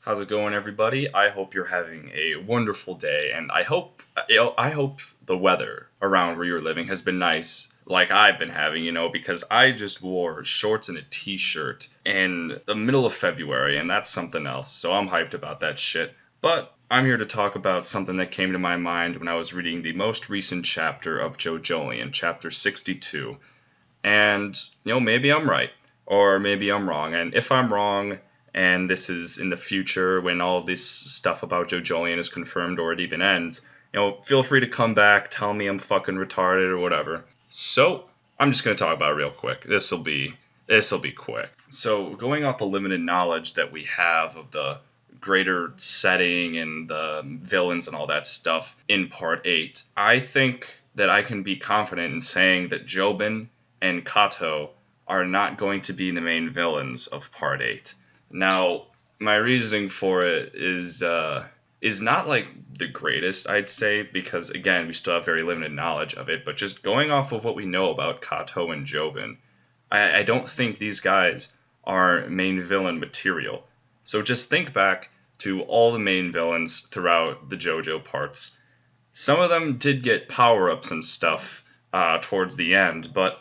How's it going, everybody? I hope you're having a wonderful day, and I hope the weather around where you're living has been nice, like I've been having, because I just wore shorts and a t-shirt in the middle of February, and that's something else. So I'm hyped about that shit. But I'm here to talk about something that came to my mind when I was reading the most recent chapter of Jojolion, chapter 62. And, maybe I'm right, or maybe I'm wrong. And if I'm wrong, and this is in the future when all this stuff about Jojolion is confirmed or it even ends, feel free to come back, tell me I'm fucking retarded or whatever. So, I'm just going to talk about it real quick. This'll be quick. So, going off the limited knowledge that we have of the greater setting and the villains and all that stuff in Part 8, I think that I can be confident in saying that Jobin and Kaato are not going to be the main villains of Part 8. Now, my reasoning for it is not like the greatest, I'd say, because again, we still have very limited knowledge of it, but just going off of what we know about Kaato and Jobin, I don't think these guys are main villain material. So just think back to all the main villains throughout the JoJo parts. Some of them did get power-ups and stuff towards the end, but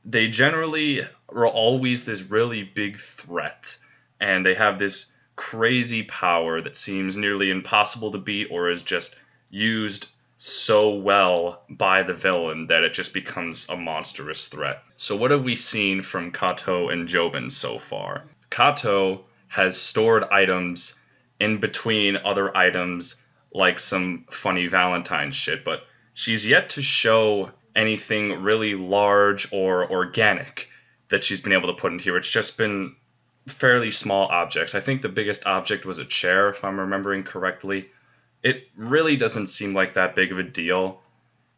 they generally were always this really big threat, and they have this crazy power that seems nearly impossible to beat or is just used so well by the villain that it just becomes a monstrous threat. So what have we seen from Kaato and Jobin so far? Kaato has stored items in between other items, like some funny Valentine shit, but she's yet to show anything really large or organic that she's been able to put in here. It's just been fairly small objects. I think the biggest object was a chair, if I'm remembering correctly. It really doesn't seem like that big of a deal.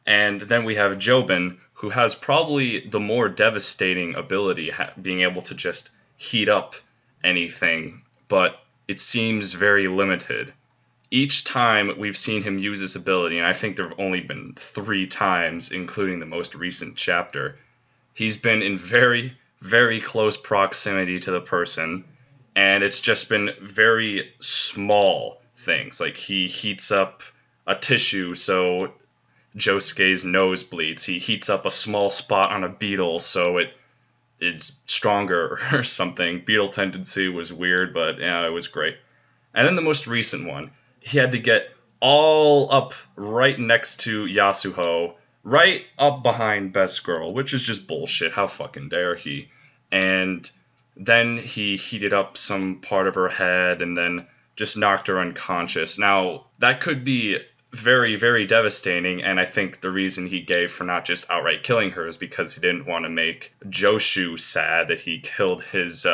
And then we have Jobin, who has probably the more devastating ability, being able to just heat up anything, but it seems very limited. Each time we've seen him use this ability, and I think there have only been 3 times, including the most recent chapter, he's been in very, very close proximity to the person, and it's just been very small things. Like, he heats up a tissue so Josuke's nose bleeds. He heats up a small spot on a beetle so it's stronger or something. Beetle tendency was weird, but yeah, it was great. And then the most recent one, he had to get all up right next to Yasuho, right up behind Best Girl, which is just bullshit. How fucking dare he? And then he heated up some part of her head and then just knocked her unconscious. Now, that could be very, very devastating, and I think the reason he gave for not just outright killing her is because he didn't want to make Joshu sad that he killed his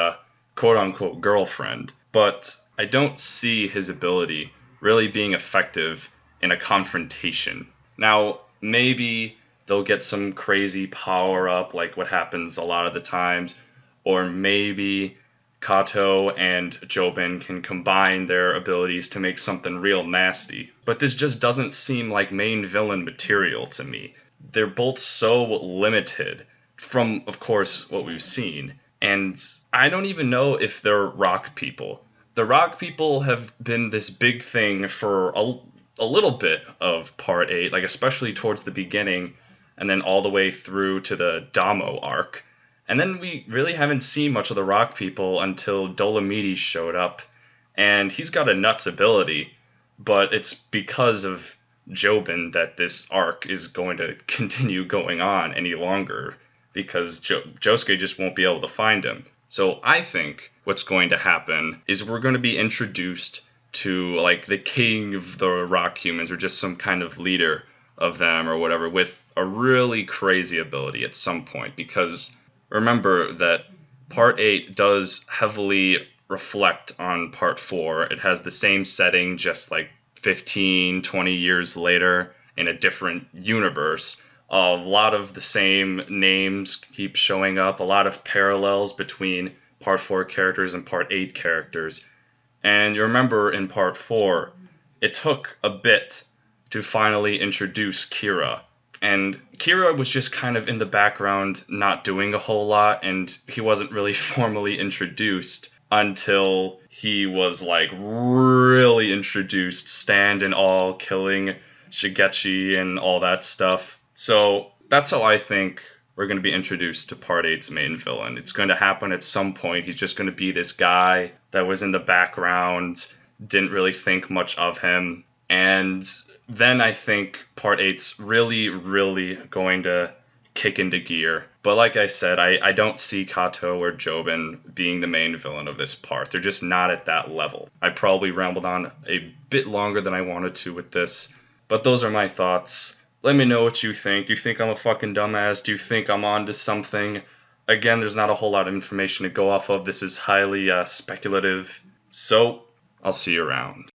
quote-unquote girlfriend. But I don't see his ability really being effective in a confrontation. Now, maybe they'll get some crazy power-up like what happens a lot of the times, or maybe Kaato and Jobin can combine their abilities to make something real nasty. But this just doesn't seem like main villain material to me. They're both so limited from, of course, what we've seen. And I don't even know if they're rock people. The rock people have been this big thing for a little bit of Part 8, like especially towards the beginning, and then all the way through to the Damo arc. And then we really haven't seen much of the rock people until Dolomites showed up, and he's got a nuts ability, but it's because of Jobin that this arc is going to continue going on any longer, because Josuke just won't be able to find him. So I think what's going to happen is we're going to be introduced to like the king of the rock humans, or just some kind of leader of them or whatever, with a really crazy ability at some point, because remember that Part 8 does heavily reflect on Part 4. It has the same setting, just like 15, 20 years later in a different universe. A lot of the same names keep showing up, a lot of parallels between Part 4 characters and Part 8 characters. And you remember in Part 4, it took a bit to finally introduce Kira. And Kira was just kind of in the background, not doing a whole lot, and he wasn't really formally introduced until he was like really introduced, stand and all, killing Shigechi and all that stuff. So that's how I think we're going to be introduced to Part 8's main villain. It's going to happen at some point. He's just going to be this guy that was in the background, didn't really think much of him. And then I think Part 8's really, really going to kick into gear. But like I said, I don't see Kaato or Jobin being the main villain of this part. They're just not at that level. I probably rambled on a bit longer than I wanted to with this, but those are my thoughts. Let me know what you think. Do you think I'm a fucking dumbass? Do you think I'm onto something? Again, there's not a whole lot of information to go off of. This is highly speculative. So, I'll see you around.